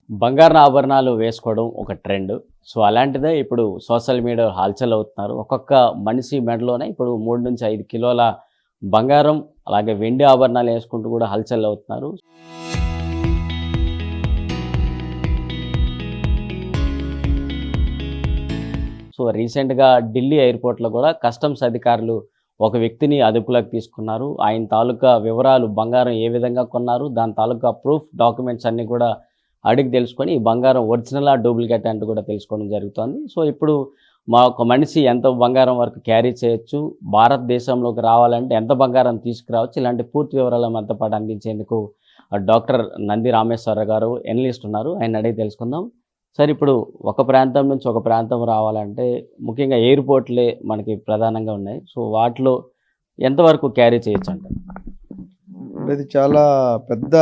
బంగారు ఆభరణాలు వేసుకోవడం ఒక ట్రెండ్. సో, అలాంటిదే ఇప్పుడు సోషల్ మీడియాలో హల్చల్ అవుతున్నారు. ఒక్కొక్క మనిషి మెడలోనే ఇప్పుడు 3-5 కిలోల బంగారం, అలాగే వెండి ఆభరణాలు వేసుకుంటూ కూడా హల్చల్ అవుతున్నారు. సో, రీసెంట్‌గా ఢిల్లీ ఎయిర్‌పోర్ట్‌లో కూడా కస్టమ్స్ అధికారులు ఒక వ్యక్తిని అదుపులోకి తీసుకున్నారు. ఆయన తాలూకా వివరాలు, బంగారం ఏ విధంగా కొన్నారు, దాని తాలూకా ప్రూఫ్, డాక్యుమెంట్స్ అన్నీ కూడా అడిగి తెలుసుకొని, ఈ బంగారం ఒరిజినలా, డూప్లికేటా అంటూ కూడా తెలుసుకోవడం జరుగుతోంది. సో, ఇప్పుడు ఒక మనిషి ఎంత బంగారం వరకు క్యారీ చేయొచ్చు, భారతదేశంలోకి రావాలంటే ఎంత బంగారం తీసుకురావచ్చు, ఇలాంటి పూర్తి వివరాలు మనతో పాటు అందించేందుకు డాక్టర్ నంది రామేశ్వరరావు గారు ఎనలిస్ట్ ఉన్నారు. ఆయన్ని అడిగి తెలుసుకుందాం. సార్, ఇప్పుడు ఒక ప్రాంతం నుంచి ఒక ప్రాంతం రావాలంటే ముఖ్యంగా ఎయిర్‌పోర్ట్‌లే మనకి ప్రధానంగా ఉన్నాయి. సో, వాటిలో ఎంతవరకు క్యారీ చేయొచ్చంటారు? ఇది చాలా పెద్ద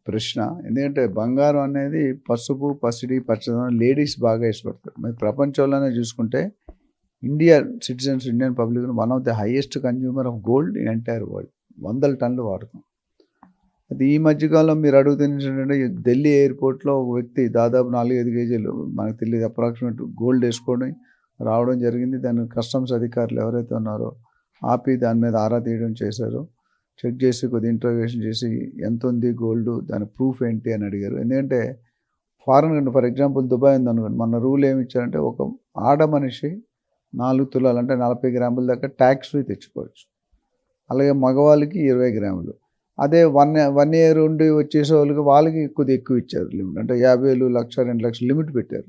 ప్రశ్న. ఎందుకంటే బంగారం అనేది పసుపు, పసిడి, పచ్చదనం లేడీస్ బాగా ఇష్టపడతారు. మరి ప్రపంచంలోనే చూసుకుంటే Indian public one of the highest consumer of gold in entire world. వందల టన్నులు వాడతాం. అది ఈ మధ్యకాలంలో మీరు అడుగుతున్న ఏంటంటే ఢిల్లీ ఎయిర్‌పోర్ట్‌లో ఒక వ్యక్తి దాదాపు 4-5 కేజీలు మనకు తెలియదు అప్రాక్సిమేట్ గోల్డ్ వేసుకొని రావడం జరిగింది. దాన్ని కస్టమ్స్ అధికారులు ఎవరైతే ఉన్నారో ఆపి దాని మీద ఆరా తీయడం చేశారు. చెక్ చేసి కొద్దిగా ఇంట్రోగేషన్ చేసి ఎంత ఉంది గోల్డ్, దాని ప్రూఫ్ ఏంటి అని అడిగారు. ఎందుకంటే ఫారెన్ ఫర్ ఎగ్జాంపుల్ దుబాయ్ ఉందనుకోండి, మన రూల్ ఏమి ఇచ్చారంటే ఒక ఆడ మనిషి 4 తులాలు అంటే 40 గ్రాముల దాకా ట్యాక్స్ ఫ్రీ తెచ్చుకోవచ్చు. అలాగే మగవాళ్ళకి 20 గ్రాములు. అదే వన్ ఇయర్ ఉండి వచ్చేసే వాళ్ళకి కొద్దిగా ఎక్కువ ఇచ్చారు లిమిట్. అంటే 50,000, 1,00,000, 2,00,000 లిమిట్ పెట్టారు.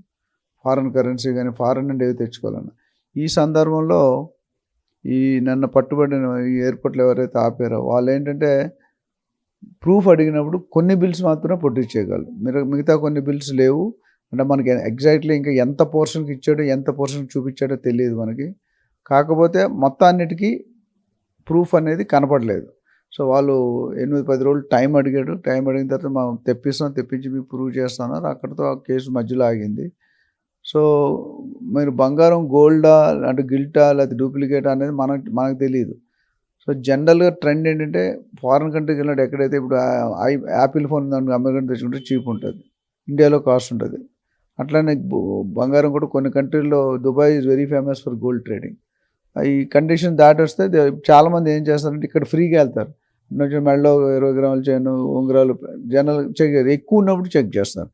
ఫారెన్ కరెన్సీ కానీ ఫారెన్ నుండి ఏవి తెచ్చుకోవాలన్నా. ఈ సందర్భంలో నన్ను పట్టుబడిన ఈ ఎయిర్‌పోర్ట్‌లో ఎవరైతే ఆపారో వాళ్ళు ఏంటంటే ప్రూఫ్ అడిగినప్పుడు కొన్ని బిల్స్ మాత్రమే ప్రొడ్యూస్ చేయగలరు. మిగతా కొన్ని బిల్స్ లేవు. అంటే మనకి ఎగ్జాక్ట్‌లీ ఇంకా ఎంత పోర్షన్‌కి ఇచ్చాడో, ఎంత పోర్షన్‌కి చూపించాడో తెలియదు మనకి. కాకపోతే మొత్తాన్నిటికి ప్రూఫ్ అనేది కనపడలేదు. సో, వాళ్ళు 8-10 రోజులు టైం అడిగాడు. టైం అడిగిన తర్వాత మనం తెప్పించి మీకు ప్రూవ్ చేస్తామన్నారు. అక్కడితో ఆ కేసు మధ్యలో ఆగింది. సో, మీరు బంగారం గోల్డా అంటే గిల్టా లేకపోతే డూప్లికేటా అనేది మనకు తెలీదు. సో, జనరల్‌గా ట్రెండ్ ఏంటంటే ఫారిన్ కంట్రీకి వెళ్ళినట్టు ఎక్కడైతే ఇప్పుడు యాపిల్ ఫోన్ ఉందనుకో అమెరికన్ తెచ్చుకుంటే చీప్ ఉంటుంది. ఇండియాలో కాస్ట్ ఉంటుంది. అట్లానే బంగారం కూడా కొన్ని కంట్రీల్లో Dubai is very famous for gold trading. ఈ కండిషన్ దాటొస్తే చాలామంది ఏం చేస్తారంటే ఇక్కడ ఫ్రీగా వెళ్తారు. కొంచెం మెడలో 20 గ్రాముల చైను, ఉంగరాలు జనరల్ చెక్ ఎక్కువ ఉన్నప్పుడు చెక్ చేస్తారు.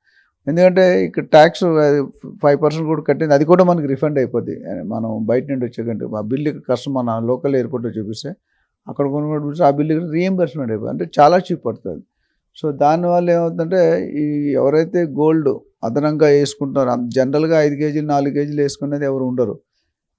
ఎందుకంటే ఇక్కడ ట్యాక్స్ 5% కూడా కట్టింది, అది కూడా మనకి రిఫండ్ అయిపోద్ది. మనం బయట నుండి వచ్చే కంటే ఆ బిల్లు మన లోకల్ ఎయిర్పోర్ట్లో చూపిస్తే అక్కడ కొనుగోలు ఆ బిల్లు రీఎంబర్స్మెంట్ అయిపోతుంది. అంటే చాలా చీప్ పడుతుంది. సో, దానివల్ల ఏమవుతుందంటే ఎవరైతే గోల్డ్ అదనంగా వేసుకుంటారో జనరల్గా 5 కేజీలు 4 కేజీలు వేసుకునేది ఎవరు ఉండరు.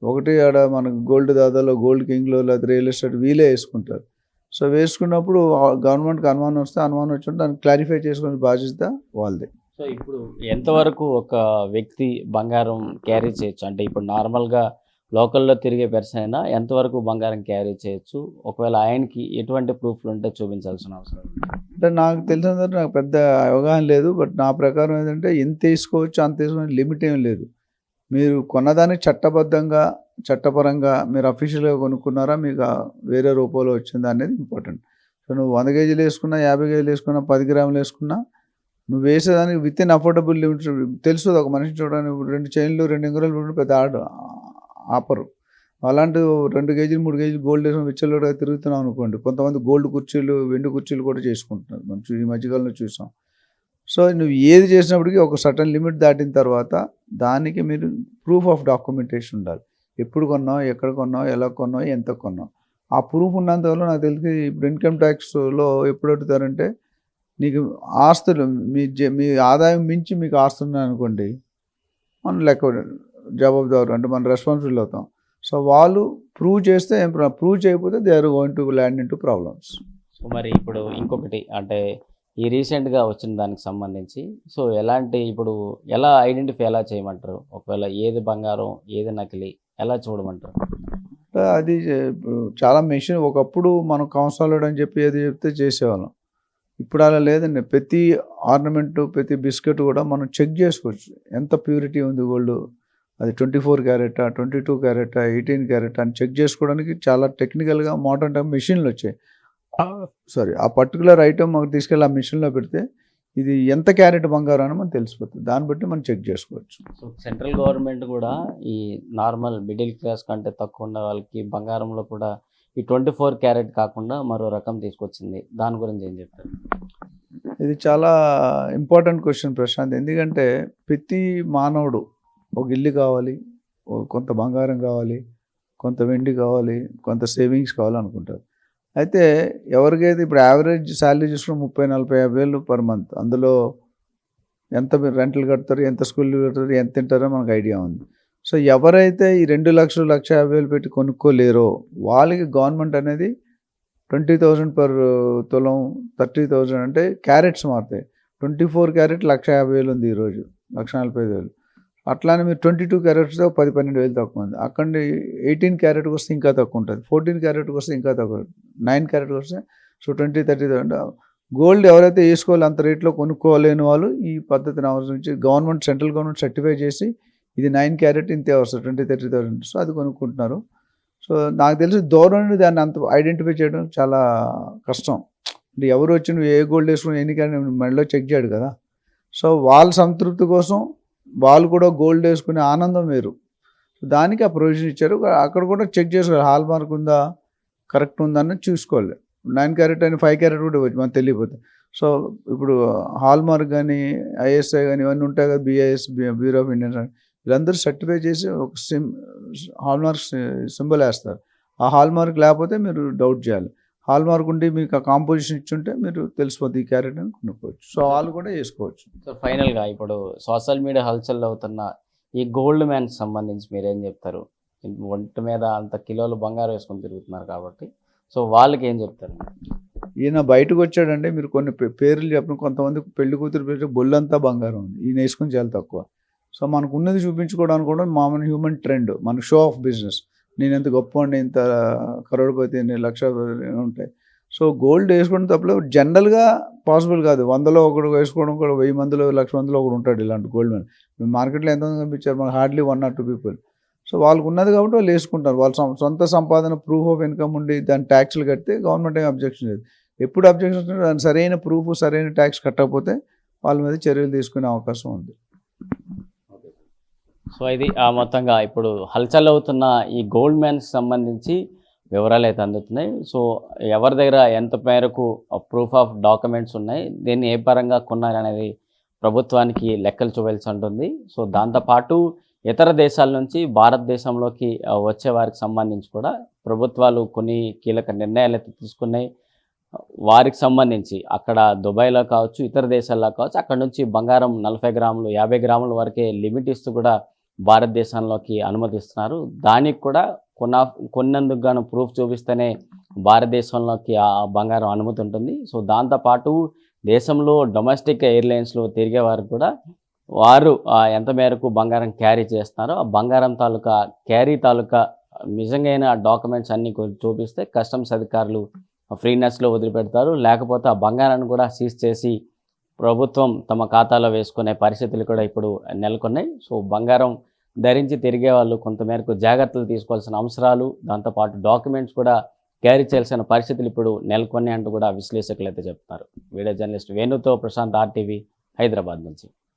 ఒకటి ఆడ మనకు గోల్డ్ దాదాలో గోల్డ్ కింగ్లో లేదా రియల్ ఎస్టేట్ వీలే వేసుకుంటారు. సో, వేసుకున్నప్పుడు గవర్నమెంట్కి అనుమానం వస్తే అనుమానం వచ్చినప్పుడు దాన్ని క్లారిఫై చేసుకునే బాధ్యత వాళ్ళది. సో, ఇప్పుడు ఎంతవరకు ఒక వ్యక్తి బంగారం క్యారీ చేయొచ్చు? అంటే ఇప్పుడు నార్మల్‌గా లోకల్‌లో తిరిగే పర్సన్ అయినా ఎంతవరకు బంగారం క్యారీ చేయొచ్చు? ఒకవేళ ఆయనకి ఎటువంటి ప్రూఫ్‌లు ఉంటే చూపించాల్సిన అవసరం ఉంది? అంటే నాకు తెలిసినంత నాకు పెద్ద అవగాహన లేదు. బట్ నా ప్రకారం ఏంటంటే ఎంత తీసుకోవచ్చు అంత తీసుకునే లిమిట్ ఏం లేదు. మీరు కొన్నదాన్ని చట్టపరంగా మీరు అఫీషియల్‌గా కొనుక్కున్నారా, మీకు వేరే రూపంలో వచ్చిందా అనేది ఇంపార్టెంట్. సో, నువ్వు 100 కేజీలు వేసుకున్నా, 50 కేజీలు వేసుకున్నా, 10 గ్రాములు వేసుకున్నా నువ్వు వేసేదానికి విత్ ఇన్ అఫోర్డబుల్ లిమిట్ తెలుసు. ఒక మనిషి చూడడానికి 2 చైన్లు 2 ఉంగరాలు పెద్ద ఆపరు. అలాంటి 2 కేజీలు 3 కేజీలు గోల్డ్ వేసుకొని విచ్చలవిడిగా తిరుగుతున్నాం అనుకోండి, కొంతమంది గోల్డ్ కుర్చీలు, వెండి కుర్చీలు కూడా చేసుకుంటున్నారు. మనం ఈ మధ్యకాలంలో చూసాం. సో, నువ్వు ఏది చేసినప్పటికీ ఒక సర్టన్ లిమిట్ దాటిన తర్వాత దానికి మీరు ప్రూఫ్ ఆఫ్ డాక్యుమెంటేషన్ ఉండాలి. ఎప్పుడు కొన్నావు, ఎక్కడ కొన్నావు, ఎలా కొన్నావు, ఎంత కొన్నావు, ఆ ప్రూఫ్ ఉన్నంతవరకు నాకు తెలిసి ఇప్పుడు ఇన్కమ్ ట్యాక్స్లో ఎప్పుడు అడుగుతారంటే నీకు ఆస్తులు మీ ఆదాయం మించి మీకు ఆస్తులు ఉన్నాయనుకోండి, మనం లెక్క జవాబుదారు అంటే మనం రెస్పాన్సిబుల్ అవుతాం. సో, వాళ్ళు ప్రూవ్ చేస్తే ఏం ప్రూవ్ చేయకపోతే they are going to land into problems. So, మరి ఇప్పుడు ఇంకొకటి అంటే ఈ రీసెంట్‌గా వచ్చిన దానికి సంబంధించి సో, ఇప్పుడు ఎలా చేయమంటారు? ఒకవేళ ఏది బంగారం, ఏది నకిలీ ఎలా చూడమంటారు? అది ఇప్పుడు చాలా మెషిన్ ఒకప్పుడు మనం కౌన్సాలెడ్ అని చెప్పి ఏది చెప్తే చేసేవాళ్ళం. ఇప్పుడు అలా లేదండి. ప్రతి ఆర్నమెంటు, ప్రతి బిస్కెట్ కూడా మనం చెక్ చేసుకోవచ్చు. ఎంత ప్యూరిటీ ఉంది గోల్డ్, అది 24 క్యారెటా, 22 క్యారెటా, 18 క్యారెటా అని చెక్ చేసుకోవడానికి చాలా టెక్నికల్గా మోడర్న్ టైం మెషిన్లు వచ్చాయి. ఆ పర్టికులర్ ఐటమ్ మాకు తీసుకెళ్ళి ఆ మిషన్లో పెడితే ఇది ఎంత క్యారెట్ బంగారం అని మనకు తెలిసిపోతుంది. దాన్ని బట్టి మనం చెక్ చేసుకోవచ్చు. సో సెంట్రల్ గవర్నమెంట్ కూడా ఈ నార్మల్ మిడిల్ క్లాస్ కంటే తక్కువ ఉన్న వాళ్ళకి బంగారంలో కూడా ఈ 24 క్యారెట్ కాకుండా మరో రకం తీసుకొచ్చింది. దాని గురించి ఏం చెప్తారు? ఇది చాలా ఇంపార్టెంట్ క్వశ్చన్ ప్రశాంత్. ఎందుకంటే ప్రతి మానవుడు ఒక ఇల్లు కావాలి, కొంత బంగారం కావాలి, కొంత వెండి కావాలి, కొంత సేవింగ్స్ కావాలనుకుంటారు. అయితే ఎవరికైతే ఇప్పుడు యావరేజ్ శాలరీ చూసుకున్న 30,000-40,000 పర్ మంత్, అందులో ఎంత మీరు రెంట్లు కడతారు, ఎంత స్కూల్ కడతారు, ఎంత తింటారో మనకు ఐడియా ఉంది. సో ఎవరైతే ఈ 2 లక్షలు 1,50,000 పెట్టి కొనుక్కోలేరో వాళ్ళకి గవర్నమెంట్ అనేది 20,000 పర్ తులం, 30,000 అంటే క్యారెట్స్ మారుతాయి. 24 క్యారెట్ 1,50,000 ఉంది ఈరోజు, 1,45,000. అట్లానే మీరు 22 క్యారెట్స్ 10-12,000 తక్కువ ఉంది. అక్కడ 18 క్యారెట్కి వస్తే ఇంకా తక్కువ ఉంటుంది, 14 క్యారెట్కి వస్తే ఇంకా తక్కువ, 9 క్యారెట్కి వస్తే సో 20-30,000. గోల్డ్ ఎవరైతే వేసుకోవాలి అంత రేట్లో కొనుక్కోలేని వాళ్ళు ఈ పద్ధతిని అవసరించి గవర్నమెంట్, సెంట్రల్ గవర్నమెంట్ సర్టిఫై చేసి ఇది 9 క్యారెట్ ఇంతే వస్తుంది 20-30,000. సో అది కొనుక్కుంటున్నారు. సో నాకు తెలిసి దూరం నుండి దాన్ని అంత ఐడెంటిఫై చేయడం చాలా కష్టం. అంటే ఎవరు వచ్చి నువ్వు ఏ గోల్డ్ వేసుకుని ఎన్ని క్యారెట్ మెడలో చెక్ చేయడు కదా. సో వాళ్ళ సంతృప్తి కోసం వాళ్ళు కూడా గోల్డ్ వేసుకునే ఆనందం వేరు. దానికి ఆ ప్రొవిజన్ ఇచ్చారు. అక్కడ కూడా చెక్ చేసుకోవాలి, హాల్ మార్క్ ఉందా, కరెక్ట్ ఉందా అని చూసుకోవాలి. 9 క్యారెట్ అని 5 క్యారెట్ కూడా ఇవ్వచ్చు మనకు తెలియకపోతే. సో ఇప్పుడు హాల్ మార్క్ కానీ ఐఎస్ఐ కానీ ఇవన్నీ ఉంటాయి కదా, బిఐఎస్, బ్యూరో ఆఫ్ ఇండియన్, వీళ్ళందరూ సర్టిఫై చేసి ఒక హాల్ మార్క్ సింబల్ వేస్తారు. ఆ హాల్ మార్క్ లేకపోతే మీరు డౌట్ చేయాలి. హాల్ మార్క్ ఉండి మీకు ఆ కాంపోజిషన్ ఇచ్చుంటే మీరు తెలిసిపోతుంది ఈ క్యారెట్ అని కొనుక్కోవచ్చు. సో వాళ్ళు కూడా వేసుకోవచ్చు. సో ఫైనల్గా ఇప్పుడు సోషల్ మీడియా హల్చల్ అవుతున్న ఈ గోల్డ్ మ్యాన్ సంబంధించి మీరేం చెప్తారు? ఒంటి మీద అంత కిలోలు బంగారం వేసుకొని తిరుగుతున్నారు కాబట్టి సో వాళ్ళకి ఏం చెప్తారు? ఈయన బయటకు వచ్చాడంటే మీరు కొన్ని పేర్లు చెప్పిన, కొంతమంది పెళ్లి కూతురు పేరు బొల్లంతా బంగారం ఉంది, ఈయన వేసుకొని చాలా తక్కువ. సో మనకు ఉన్నది చూపించుకోవడానికి కూడా మామూలు హ్యూమన్ ట్రెండ్, మనకు షో ఆఫ్ బిజినెస్. నేను ఎంత గొప్ప అండి, ఇంత కరోడ్పతి, 1,00,000 ఉంటాయి. సో గోల్డ్ వేసుకోవడం తప్పలేదు, జనరల్గా పాసిబుల్ కాదు. 100లో ఒకడు వేసుకోవడం కూడా, 1000 మందిలో 1,00,000 మందిలో ఒకడు ఉంటాడు ఇలాంటి గోల్డ్ మ్యాన్. మార్కెట్లో ఎంతమంది కనిపించారు మనకు? Hardly 1 or 2 people. సో వాళ్ళకు ఉన్నది కాబట్టి వాళ్ళు వేసుకుంటారు. వాళ్ళ సొంత సంపాదన, ప్రూఫ్ ఆఫ్ ఇన్కమ్ ఉండి దాని ట్యాక్స్లు కడితే గవర్నమెంట్ ఏం అబ్జెక్షన్ లేదు. ఎప్పుడు అబ్జెక్షన్ వస్తుంటే దాని సరైన ప్రూఫ్, సరైన ట్యాక్స్ కట్టకపోతే వాళ్ళ మీద చర్యలు తీసుకునే అవకాశం ఉంది. సో ఇది మొత్తంగా ఇప్పుడు హల్చల్ అవుతున్న ఈ గోల్డ్ మ్యాన్కి సంబంధించి వివరాలు అయితే అందుతున్నాయి. సో ఎవరి దగ్గర ఎంత మేరకు ప్రూఫ్ ఆఫ్ డాక్యుమెంట్స్ ఉన్నాయి, దీన్ని ఏ పరంగా కొన్నారనేది ప్రభుత్వానికి లెక్కలు చూపాల్సి ఉంటుంది. సో దాంతోపాటు ఇతర దేశాల నుంచి భారతదేశంలోకి వచ్చే వారికి సంబంధించి కూడా ప్రభుత్వాలు కొన్ని కీలక నిర్ణయాలు అయితే తీసుకున్నాయి. వారికి సంబంధించి అక్కడ దుబాయ్లో కావచ్చు, ఇతర దేశాల్లో కావచ్చు, అక్కడ నుంచి బంగారం 40 గ్రాములు 50 గ్రాముల వరకే లిమిట్ ఇస్తూ కూడా భారతదేశంలోకి అనుమతిస్తున్నారు. దానికి కూడా కొన్నందుకు గాను ప్రూఫ్ చూపిస్తేనే భారతదేశంలోకి ఆ బంగారం అనుమతి ఉంటుంది. సో దాంతోపాటు దేశంలో డొమెస్టిక్ ఎయిర్లైన్స్లో తిరిగే వారికి కూడా వారు ఎంత మేరకు బంగారం క్యారీ చేస్తున్నారో ఆ బంగారం తాలూకా క్యారీ తాలూకా నిజంగా డాక్యుమెంట్స్ అన్నీ చూపిస్తే కస్టమ్స్ అధికారులు ఫ్రీనెస్లో వదిలిపెడతారు. లేకపోతే ఆ బంగారాన్ని కూడా సీజ్ చేసి ప్రభుత్వం తమ ఖాతాలో వేసుకునే పరిస్థితులు కూడా ఇప్పుడు నెలకొన్నాయి. సో బంగారం ధరించి తిరిగే వాళ్ళు కొంతమేరకు జాగ్రత్తలు తీసుకోవాల్సిన అవసరాలు, దాంతోపాటు డాక్యుమెంట్స్ కూడా క్యారీ చేయాల్సిన పరిస్థితులు ఇప్పుడు నెలకొన్నాయి అంటూ కూడా విశ్లేషకులు అయితే చెప్తున్నారు. వీడియో జర్నలిస్ట్ వేణుతో ప్రశాంత్, RTV, హైదరాబాద్ నుంచి.